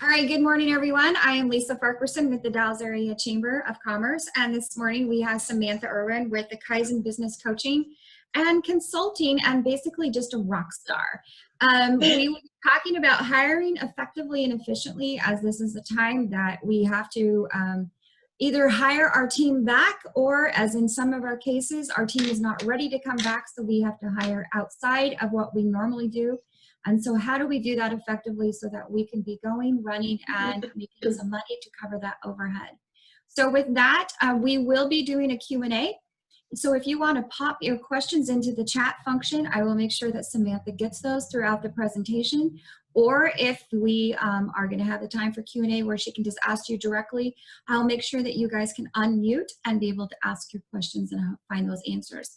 All right, good morning, everyone. I am Lisa Farquharson with the Dalles Area Chamber of Commerce, and this morning we have Samantha Irwin with the Kaizen Business Coaching and Consulting, and basically just a rock star. We were talking about hiring effectively and efficiently, as this is the time that we have to either hire our team back, or as in some of our cases, our team is not ready to come back, so we have to hire outside of what we normally do. And so how do we do that effectively so that we can be going, running, and making some money to cover that overhead? So with that, we will be doing a Q&A. So if you want to pop your questions into the chat function, I will make sure that Samantha gets those throughout the presentation. Or if we are going to have the time for Q&A where she can just ask you directly, I'll make sure that you guys can unmute and be able to ask your questions and find those answers.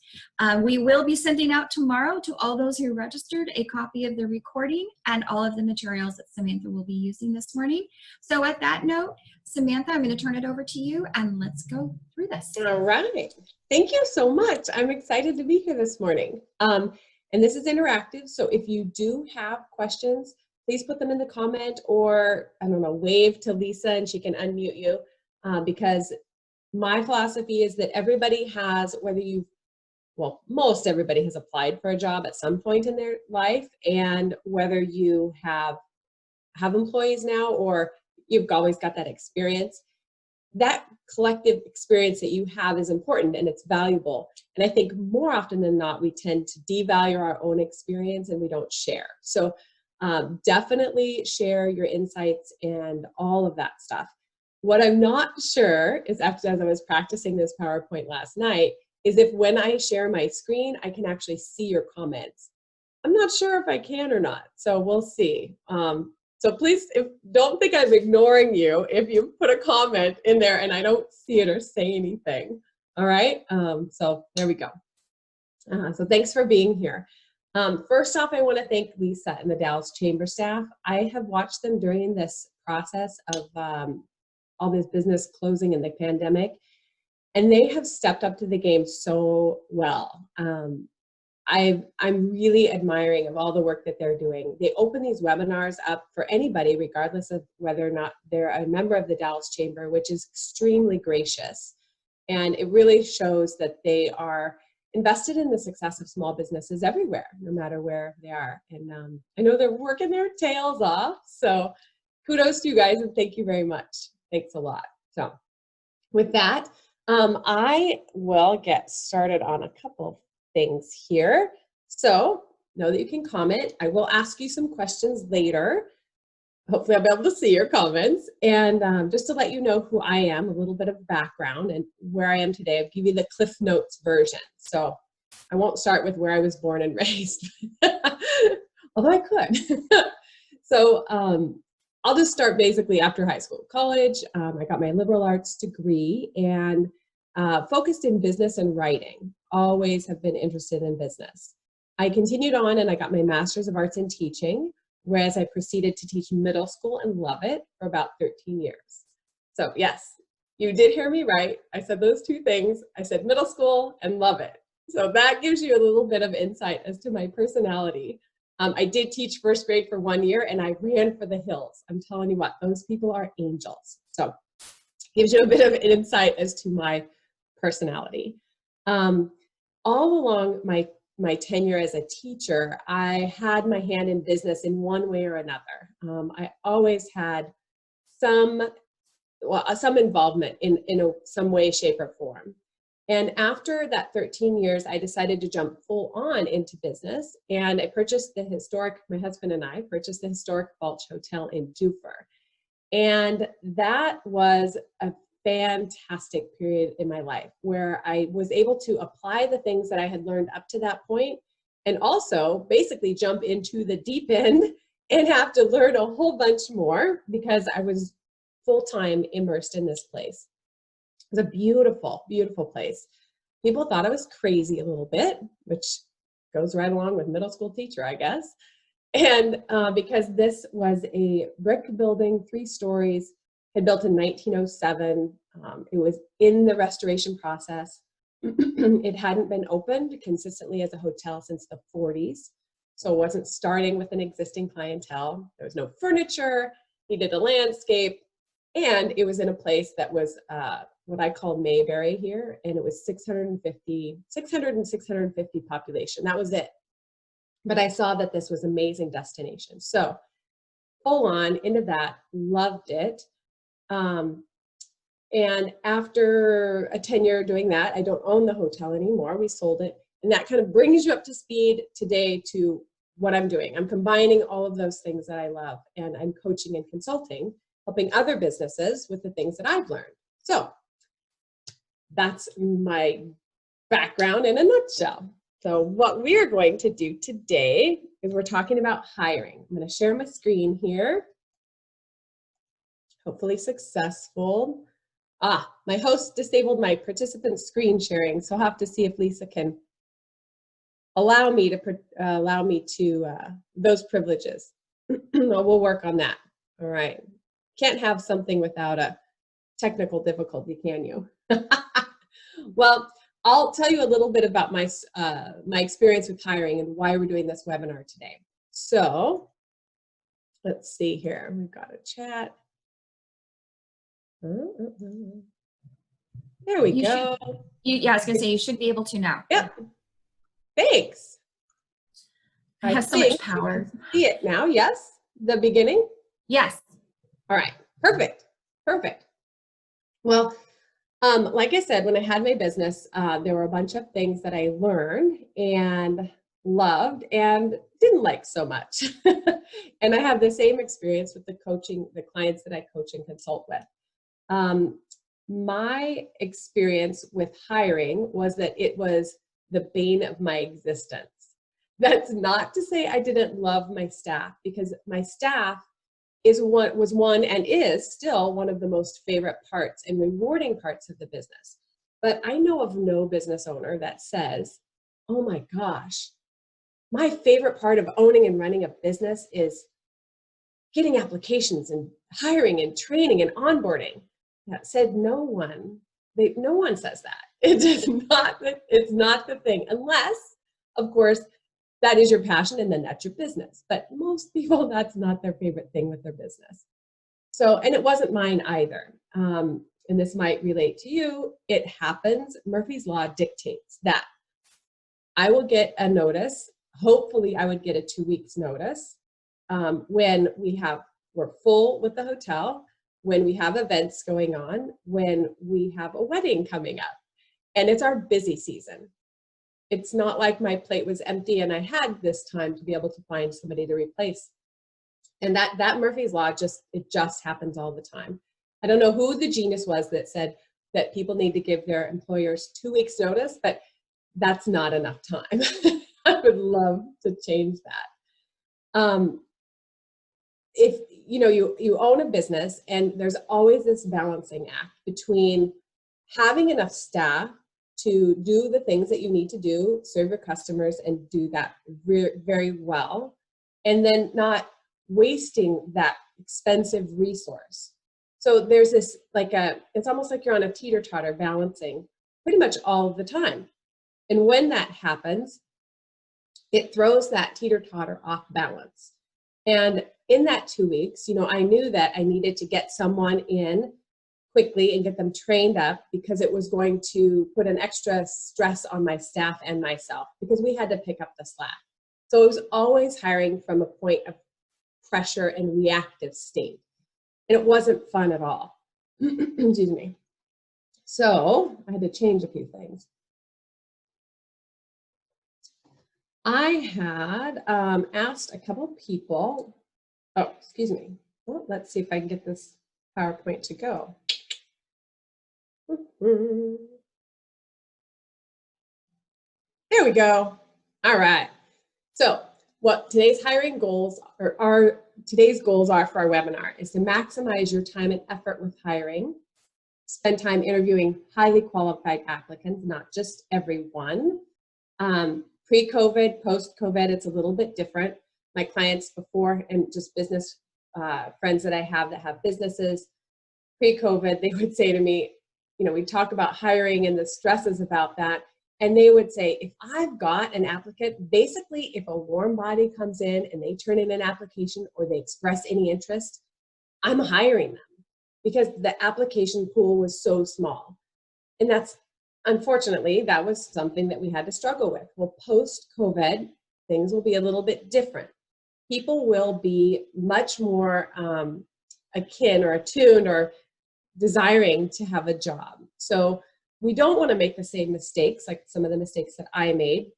We will be sending out tomorrow to all those who registered a copy of the recording and all of the materials that Samantha will be using this morning. So at that note, Samantha, I'm going to turn it over to you and let's go through this. All right. Thank you so much. I'm excited to be here this morning. And this is interactive, so if you do have questions, please put them in the comment, or, I don't know, wave to Lisa and she can unmute you, because my philosophy is that everybody has, most everybody has applied for a job at some point in their life, and whether you have employees now or you've always got that experience, that collective experience that you have is important and it's valuable. And I think more often than not, we tend to devalue our own experience and we don't share. So definitely share your insights and all of that stuff. What I'm not sure is, actually, as I was practicing this PowerPoint last night, is if when I share my screen, I can actually see your comments. I'm not sure if I can or not, so we'll see. So please don't think I'm ignoring you if you put a comment in there and I don't see it or say anything. All right, so there we go. So thanks for being here. First off, I want to thank Lisa and the Dalles Chamber staff. I have watched them during this process of all this business closing in the pandemic, and they have stepped up to the game so well. I'm really admiring of all the work that they're doing. They open these webinars up for anybody, regardless of whether or not they're a member of the Dalles Chamber, which is extremely gracious. And it really shows that they are invested in the success of small businesses everywhere, no matter where they are. And I know they're working their tails off, so kudos to you guys and thank you very much. Thanks a lot. So with that, I will get started on a couple things here. So know that you can comment. I will ask you some questions later. Hopefully I'll be able to see your comments. And just to let you know who I am, a little bit of background and where I am today, I'll give you the Cliff Notes version. So I won't start with where I was born and raised, although I could. So I'll just start basically after high school. College, I got my liberal arts degree and focused in business and writing. Always have been interested in business. I continued on and I got my Master's of Arts in Teaching, whereas I proceeded to teach middle school and love it for about 13 years. So yes, you did hear me right. I said those two things. I said middle school and love it. So that gives you a little bit of insight as to my personality. I did teach first grade for 1 year and I ran for the hills. I'm telling you what, those people are angels. So gives you a bit of an insight as to my personality. All along my tenure as a teacher, I had my hand in business in one way or another. I always had some involvement in some way, shape, or form. And after that 13 years, I decided to jump full on into business, and I purchased my husband and I purchased the historic Balch Hotel in Duffer. And that was a fantastic period in my life where I was able to apply the things that I had learned up to that point and also basically jump into the deep end and have to learn a whole bunch more because I was full-time immersed in this place. It was a beautiful, beautiful place. People thought I was crazy a little bit, which goes right along with middle school teacher, I guess. And because this was a brick building, 3 stories, had built in 1907. It was in the restoration process. It hadn't been opened consistently as a hotel since the 40s. So it wasn't starting with an existing clientele. There was no furniture. He did a landscape, and it was in a place that was what I call Mayberry here, and it was 600 and 650 population. That was it. But I saw that this was an amazing destination. So full on into that, loved it. And after a tenure doing that, I don't own the hotel anymore. We sold it. And that kind of brings you up to speed today to what I'm doing. I'm combining all of those things that I love, and I'm coaching and consulting, helping other businesses with the things that I've learned. So that's my background in a nutshell. So what we're going to do today is we're talking about hiring. I'm going to share my screen here. Hopefully successful. My host disabled my participant screen sharing, so I'll have to see if Lisa can allow me to those privileges. We'll work on that. All right. Can't have something without a technical difficulty, can you? Well, I'll tell you a little bit about my experience with hiring and why we're doing this webinar today. So let's see here. We've got a chat. There we go. Yeah, I was going to say, you should be able to now. Yep. Thanks. I have so much power. See it now, yes? The beginning? Yes. All right, perfect, perfect. Well, like I said, when I had my business, there were a bunch of things that I learned and loved and didn't like so much. And I have the same experience with the clients that I coach and consult with. My experience with hiring was that it was the bane of my existence. That's not to say I didn't love my staff, because my staff was one and is still one of the most favorite parts and rewarding parts of the business. But I know of no business owner that says, oh my gosh, my favorite part of owning and running a business is getting applications and hiring and training and onboarding. That said, no one says that. It's not the thing, unless, of course, that is your passion and then that's your business. But most people, that's not their favorite thing with their business. So, and it wasn't mine either. And this might relate to you. It happens. Murphy's Law dictates that I will get a notice. Hopefully I would get a 2 weeks notice when we're full with the hotel, when we have events going on, when we have a wedding coming up, and it's our busy season. It's not like my plate was empty and I had this time to be able to find somebody to replace. And that Murphy's Law, it just happens all the time. I don't know who the genius was that said that people need to give their employers 2 weeks notice, but that's not enough time. I would love to change that. If you own a business, and there's always this balancing act between having enough staff to do the things that you need to do, serve your customers and do that very well, and then not wasting that expensive resource. So there's this, it's almost like you're on a teeter-totter balancing pretty much all the time. And when that happens, it throws that teeter-totter off balance. And in that 2 weeks, I knew that I needed to get someone in quickly and get them trained up, because it was going to put an extra stress on my staff and myself, because we had to pick up the slack. So it was always hiring from a point of pressure and reactive state. And it wasn't fun at all. Excuse me. So I had to change a few things. I had asked a couple people, excuse me. Well, let's see if I can get this PowerPoint to go. There we go. All right. So what today's hiring goals are for our webinar is to maximize your time and effort with hiring, spend time interviewing highly qualified applicants, not just everyone. Pre-COVID, post-COVID, it's a little bit different. My clients before, and just business friends that I have that have businesses, pre-COVID, they would say to me, we talk about hiring and the stresses about that. And they would say, if I've got an applicant, basically if a warm body comes in and they turn in an application or they express any interest, I'm hiring them because the application pool was so small. And that's, unfortunately, that was something that we had to struggle with. Well, post-COVID, things will be a little bit different. People will be much more akin or attuned or desiring to have a job. So we don't want to make the same mistakes, like some of the mistakes that I made.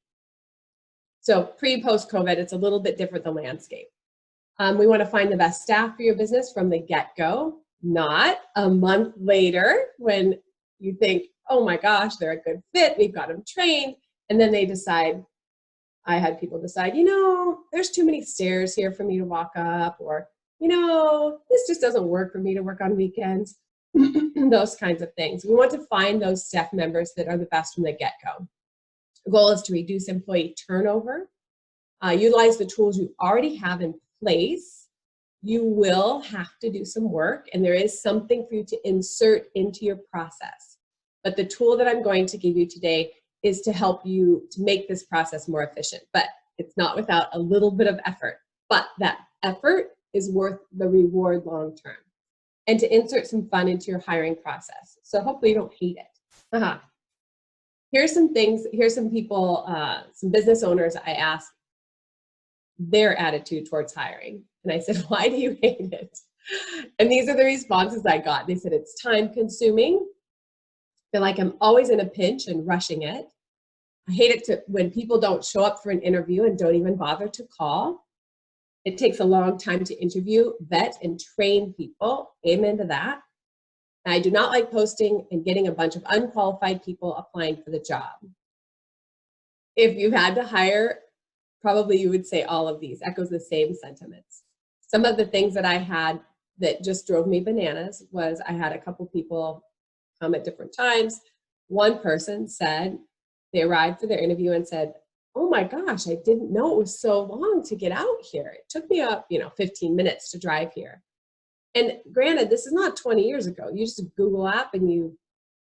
So pre-post-COVID, it's a little bit different, the landscape. We want to find the best staff for your business from the get-go, not a month later when you think, oh my gosh, they're a good fit, we've got them trained, and then they decide, I had people decide, you know, there's too many stairs here for me to walk up, or, you know, this just doesn't work for me to work on weekends, those kinds of things. We want to find those staff members that are the best from the get-go. The goal is to reduce employee turnover, utilize the tools you already have in place. You will have to do some work, and there is something for you to insert into your process. But the tool that I'm going to give you today is to help you to make this process more efficient. But it's not without a little bit of effort. But that effort is worth the reward long term. And to insert some fun into your hiring process. So hopefully you don't hate it. Here's some things, here's some people, some business owners I asked their attitude towards hiring. And I said, why do you hate it? And these are the responses I got. They said, it's time consuming. Feel like I'm always in a pinch and rushing it. I hate it when people don't show up for an interview and don't even bother to call. It takes a long time to interview, vet, and train people. Amen to that. I do not like posting and getting a bunch of unqualified people applying for the job. If you had to hire, probably you would say all of these, echoes the same sentiments. Some of the things that I had that just drove me bananas was I had a couple people come at different times. One person said, they arrived for their interview and said, oh my gosh, I didn't know it was so long to get out here. It took me up, 15 minutes to drive here. And granted, this is not 20 years ago. You just Google app and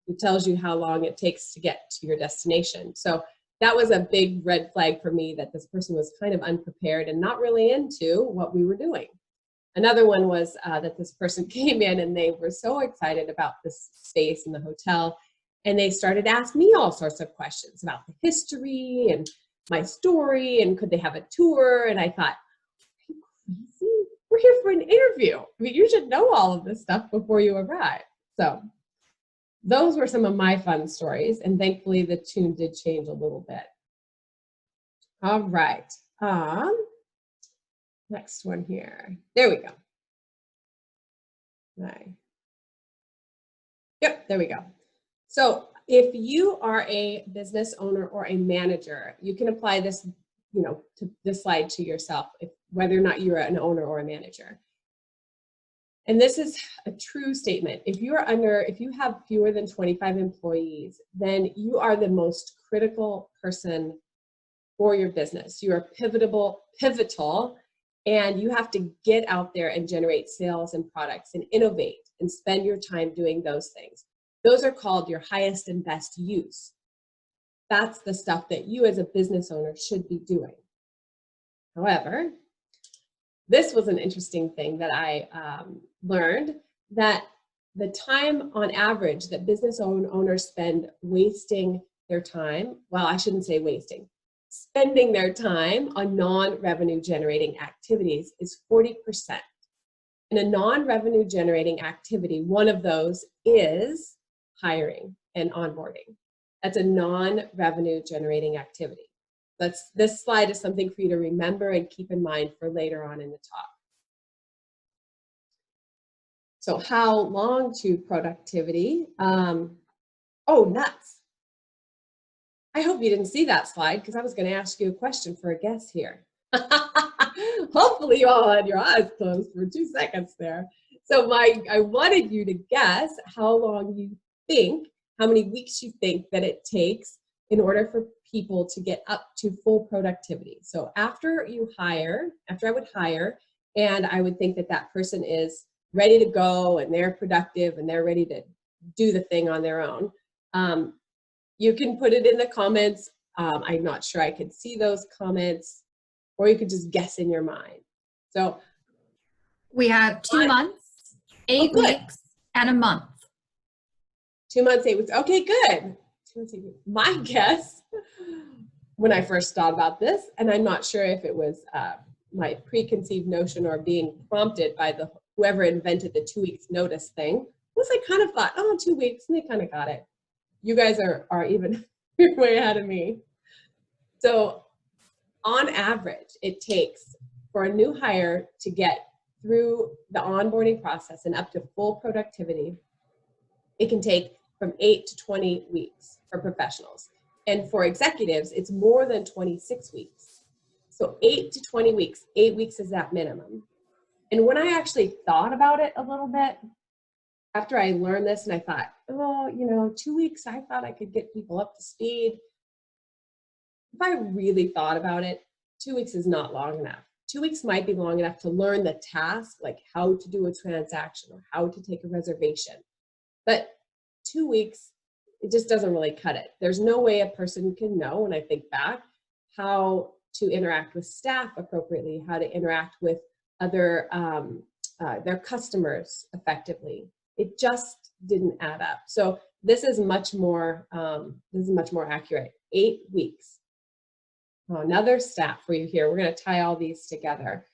it tells you how long it takes to get to your destination. So that was a big red flag for me that this person was kind of unprepared and not really into what we were doing. Another one was that this person came in and they were so excited about this space in the hotel, and they started to ask me all sorts of questions about the history and my story and could they have a tour. And I thought, are you crazy? We're here for an interview. I mean, you should know all of this stuff before you arrive. So those were some of my fun stories, and thankfully the tune did change a little bit. All right. Next one here. There we go. Right. Yep, there we go. So if you are a business owner or a manager, you can apply this, to this slide to yourself, whether or not you're an owner or a manager. And this is a true statement. If you have fewer than 25 employees, then you are the most critical person for your business. You are pivotal, and you have to get out there and generate sales and products and innovate and spend your time doing those things. Those are called your highest and best use. That's the stuff that you as a business owner should be doing. However, this was an interesting thing that I learned, that the time on average that business owners spend wasting their time, well, I shouldn't say wasting, spending their time on non-revenue generating activities is 40%. In a non-revenue generating activity, one of those is hiring and onboarding. That's a non-revenue generating activity. This slide is something for you to remember and keep in mind for later on in the talk. So how long to productivity? Oh, nuts. I hope you didn't see that slide because I was going to ask you a question for a guess here. Hopefully you all had your eyes closed for 2 seconds there. So I wanted you to guess how long you think, how many weeks you think that it takes in order for people to get up to full productivity. So after I would hire, and I would think that that person is ready to go and they're productive and they're ready to do the thing on their own. You can put it in the comments. I'm not sure I could see those comments, or you could just guess in your mind. So we have 2 months, Oh, 8 good. weeks and a month. 2 months, 8 weeks. Okay, good. 2 months, 8 weeks. My guess, when I first thought about this, and I'm not sure if it was my preconceived notion or being prompted by whoever invented the 2 weeks notice thing, was I kind of thought, oh, 2 weeks, and they kind of got it. You guys are even way ahead of me. So on average, it takes for a new hire to get through the onboarding process and up to full productivity, it can take from 8 to 20 weeks for professionals. And for executives, it's more than 26 weeks. So 8 to 20 weeks, 8 weeks is that minimum. And when I actually thought about it a little bit, after I learned this and I thought, oh, 2 weeks, I thought I could get people up to speed. If I really thought about it, 2 weeks is not long enough. 2 weeks might be long enough to learn the task, like how to do a transaction or how to take a reservation. But 2 weeks, it just doesn't really cut it. There's no way a person can know, when I think back, how to interact with staff appropriately, how to interact with other their customers effectively. It just didn't add up. So this is much more accurate. 8 weeks. Another stat for you here. We're going to tie all these together.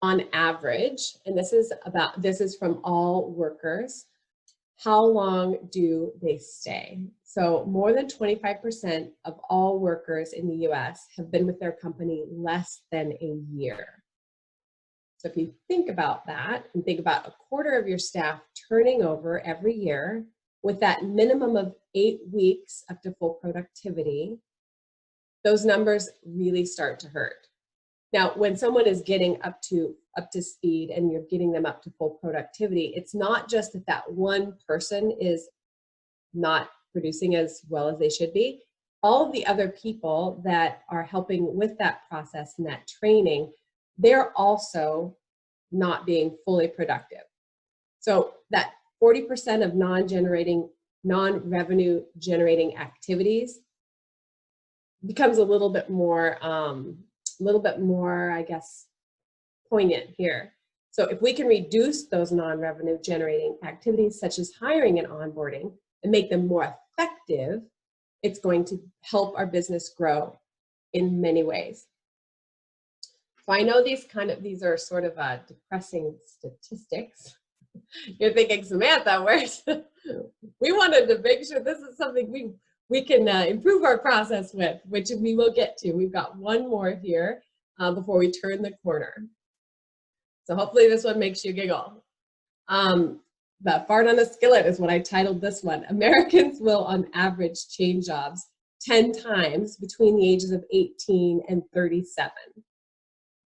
On average, and this is from all workers, how long do they stay? So more than 25% of all workers in the US have been with their company less than a year. So if you think about that and think about a quarter of your staff turning over every year with that minimum of 8 weeks up to full productivity, those numbers really start to hurt. Now, when someone is getting up to speed and you're getting them up to full productivity, it's not just that one person is not producing as well as they should be. All of the other people that are helping with that process and that training, they're also not being fully productive. So that 40% of non-revenue generating activities becomes a little bit more, I guess, poignant here. So if we can reduce those non-revenue generating activities, such as hiring and onboarding, and make them more effective, it's going to help our business grow in many ways. So I know these are sort of depressing statistics. You're thinking, Samantha, we wanted to make sure this is something we can improve our process with, which we will get to. We've got one more here before we turn the corner. So hopefully this one makes you giggle. The fart on the skillet is what I titled this one. Americans will on average change jobs 10 times between the ages of 18 and 37.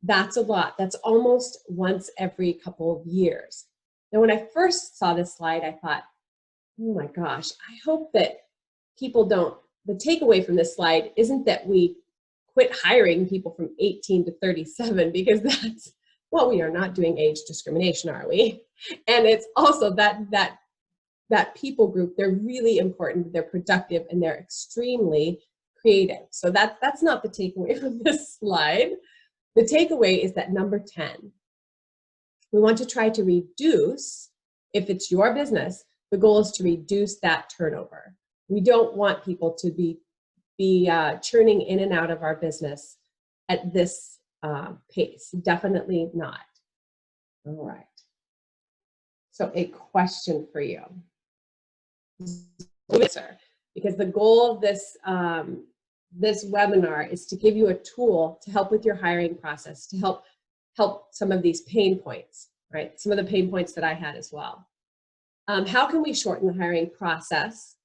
That's a lot. That's almost once every couple of years. Now, when I first saw this slide, I thought, oh my gosh, I hope that people don't, the takeaway from this slide isn't that we quit hiring people from 18 to 37, because that's, well, we are not doing age discrimination, are we? And it's also that people group, they're really important, they're productive, and they're extremely creative. So that's not the takeaway from this slide. The takeaway is that number 10, we want to try to reduce, if it's your business, the goal is to reduce that turnover. We don't want people to be churning in and out of our business at this pace. Definitely not. All right. So a question for you. Because the goal of this webinar is to give you a tool to help with your hiring process, to help some of these pain points, right? Some of the pain points that I had as well. How can we shorten the hiring process?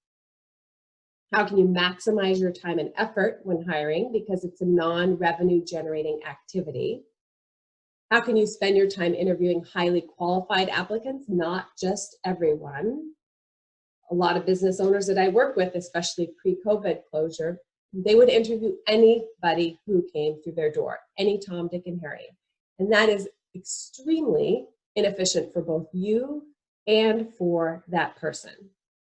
How can you maximize your time and effort when hiring, because it's a non-revenue generating activity? How can you spend your time interviewing highly qualified applicants, not just everyone? A lot of business owners that I work with, especially pre-COVID closure, they would interview anybody who came through their door, any Tom, Dick, and Harry. And that is extremely inefficient for both you and for that person.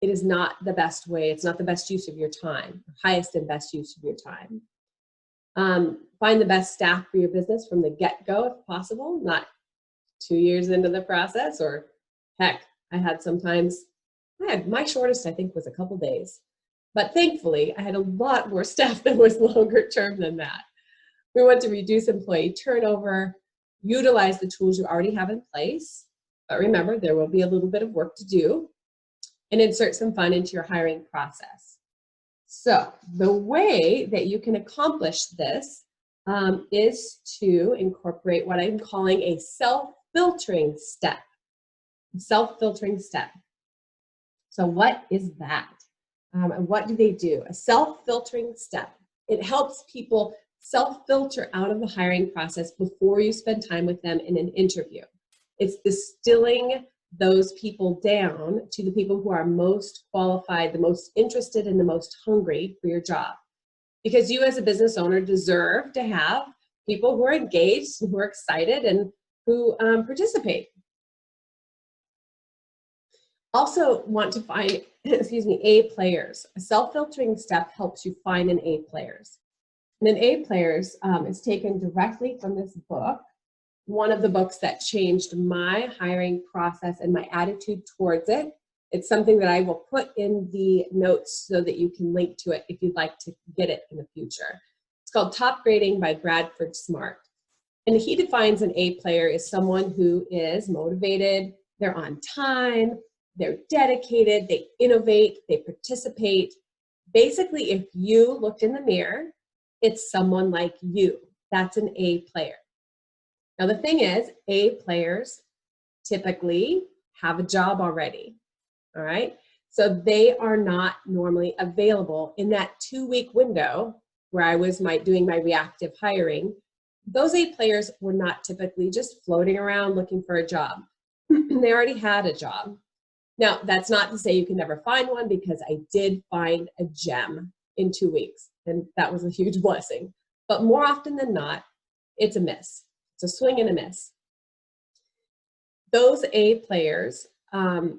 It is not the best way, it's not the best use of your time, highest and best use of your time. Find the best staff for your business from the get-go if possible, not 2 years into the process, or heck, I had my shortest, I think, was a couple days. But thankfully, I had a lot more staff that was longer term than that. We want to reduce employee turnover, utilize the tools you already have in place. But remember, there will be a little bit of work to do, and insert some fun into your hiring process. So the way that you can accomplish this is to incorporate what I'm calling a self-filtering step. Self-filtering step. So what is that? And what do they do? A self-filtering step. It helps people self-filter out of the hiring process before you spend time with them in an interview. It's distilling those people down to the people who are most qualified, the most interested, and the most hungry for your job. Because you as a business owner deserve to have people who are engaged, who are excited, and who participate. Also want to find, A players. A self-filtering step helps you find an A players. And an A players is taken directly from this book, one of the books that changed my hiring process and my attitude towards it. It's something that I will put in the notes so that you can link to it if you'd like to get it in the future. It's called Top Grading by Bradford Smart. And he defines an A player as someone who is motivated, they're on time, they're dedicated, they innovate, they participate. Basically, if you looked in the mirror, it's someone like you. That's an A player. Now, the thing is, A players typically have a job already, all right? So they are not normally available in that 2-week window where I was doing my reactive hiring. Those A players were not typically just floating around looking for a job. They already had a job. Now, that's not to say you can never find one, because I did find a gem in 2 weeks, and that was a huge blessing. But more often than not, it's a miss. It's a swing and a miss. Those A players, I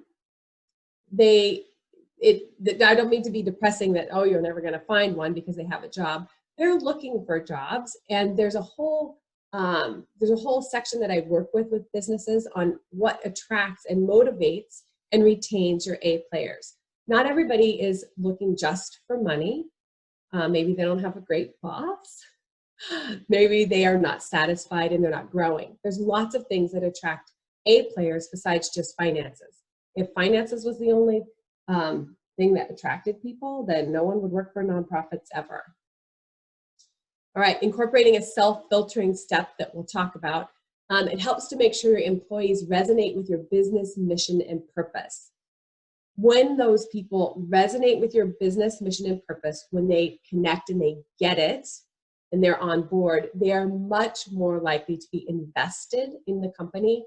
don't mean to be depressing that, oh, you're never going to find one because they have a job. They're looking for jobs, and there's a whole section that I work with businesses on what attracts and motivates and retains your A players. Not everybody is looking just for money. Maybe they don't have a great boss. Maybe they are not satisfied and they're not growing. There's lots of things that attract A players besides just finances. If finances was the only thing that attracted people, then no one would work for nonprofits ever. All right, incorporating a self-filtering step that we'll talk about. It helps to make sure your employees resonate with your business mission and purpose. When those people resonate with your business mission and purpose, when they connect and they get it and they're on board, they are much more likely to be invested in the company.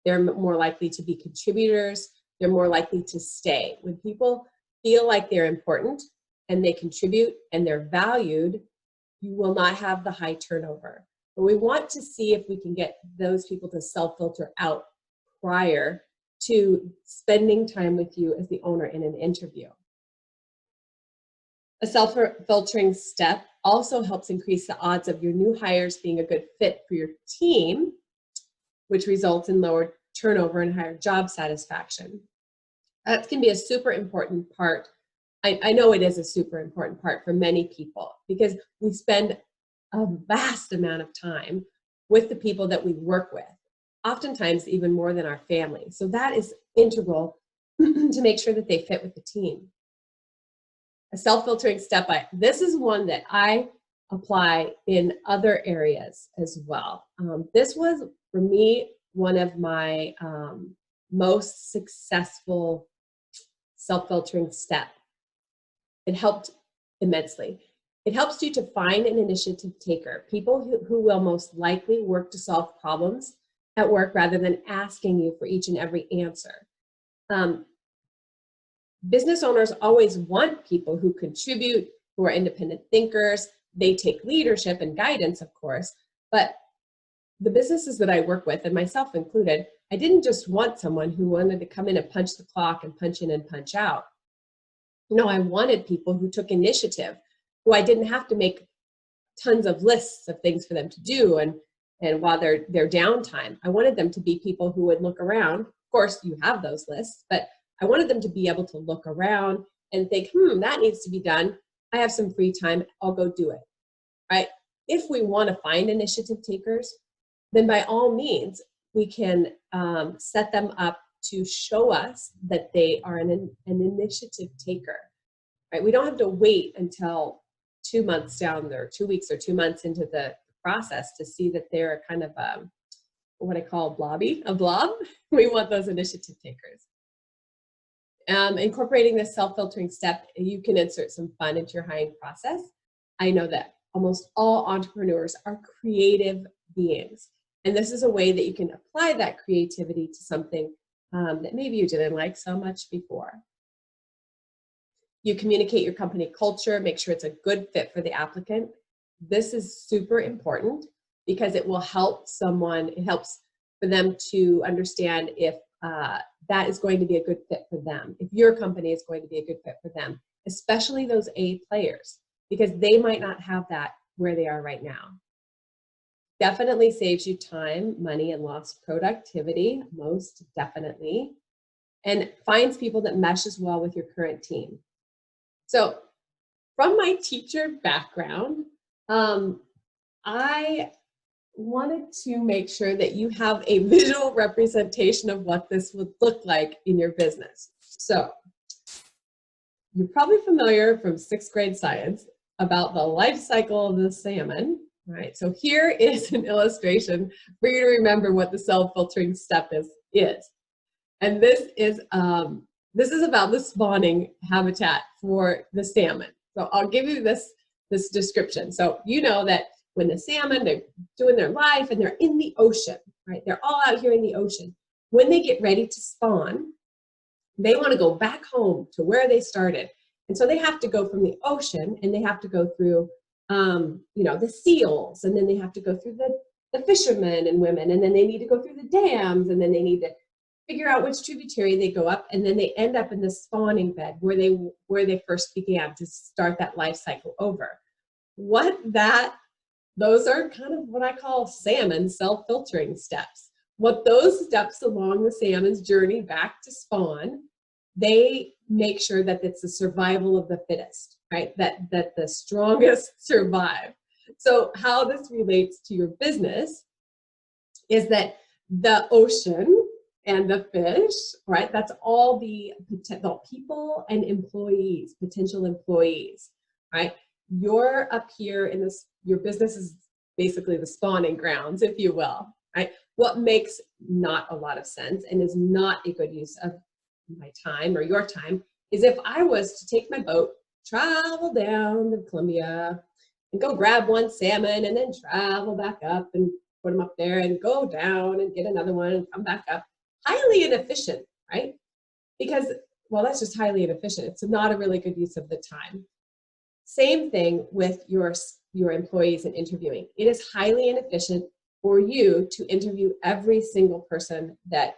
They're more likely to be contributors. They're more likely to stay. When people feel like they're important and they contribute and they're valued, you will not have the high turnover. But we want to see if we can get those people to self-filter out prior to spending time with you as the owner in an interview. A self-filtering step also helps increase the odds of your new hires being a good fit for your team, which results in lower turnover and higher job satisfaction. That can be a super important part. I know it is a super important part for many people, because we spend a vast amount of time with the people that we work with, oftentimes even more than our family. So that is integral to make sure that they fit with the team. A self-filtering step, this is one that I apply in other areas as well. This was, for me, one of my most successful self-filtering steps. It helped immensely. It helps you to find an initiative taker, people who will most likely work to solve problems at work rather than asking you for each and every answer. Business owners always want people who contribute, who are independent thinkers. They take leadership and guidance, of course, but the businesses that I work with, and myself included, I didn't just want someone who wanted to come in and punch the clock and punch in and punch out. No, I wanted people who took initiative, who I didn't have to make tons of lists of things for them to do and while their downtime, I wanted them to be people who would look around. Of course, you have those lists, but I wanted them to be able to look around and think, that needs to be done. I have some free time, I'll go do it, right? If we want to find initiative takers, then by all means, we can set them up to show us that they are an initiative taker, right? We don't have to wait until 2 months down there, 2 weeks or 2 months into the process to see that they're kind of what I call a blob. We want those initiative takers. Incorporating this self-filtering step, you can insert some fun into your hiring process. I know that almost all entrepreneurs are creative beings, and this is a way that you can apply that creativity to something that maybe you didn't like so much before. You communicate your company culture, make sure it's a good fit for the applicant. This is super important because it will help it helps for them to understand if that is going to be a good fit for them, if your company is going to be a good fit for them, especially those A players, because they might not have that where they are right now. Definitely saves you time, money, and lost productivity, most definitely, and finds people that meshes well with your current team. So from my teacher background, I wanted to make sure that you have a visual representation of what this would look like in your business. So you're probably familiar from 6th grade science about the life cycle of the salmon, right? So here is an illustration for you to remember what the self-filtering step is. And this is about the spawning habitat for the salmon. So I'll give you this description. So you know that when the salmon, they're doing their life and they're in the ocean, right? They're all out here in the ocean. When they get ready to spawn, they want to go back home to where they started. And so they have to go from the ocean, and they have to go through, the seals, and then they have to go through the fishermen and women, and then they need to go through the dams, and then they need to figure out which tributary they go up, and then they end up in the spawning bed where they first began to start that life cycle over. Those are kind of what I call salmon self-filtering steps. What those steps along the salmon's journey back to spawn, they make sure that it's the survival of the fittest, right? That the strongest survive. So how this relates to your business is that the ocean and the fish, right? That's all the people and employees, potential employees, right? You're up here in this, your business is basically the spawning grounds, if you will, right? What makes not a lot of sense and is not a good use of my time or your time is if I was to take my boat, travel down to Columbia and go grab one salmon and then travel back up and put them up there and go down and get another one and come back up. Highly inefficient, right? Because, well, that's just highly inefficient. It's not a really good use of the time. Same thing with your employees in interviewing. It is highly inefficient for you to interview every single person that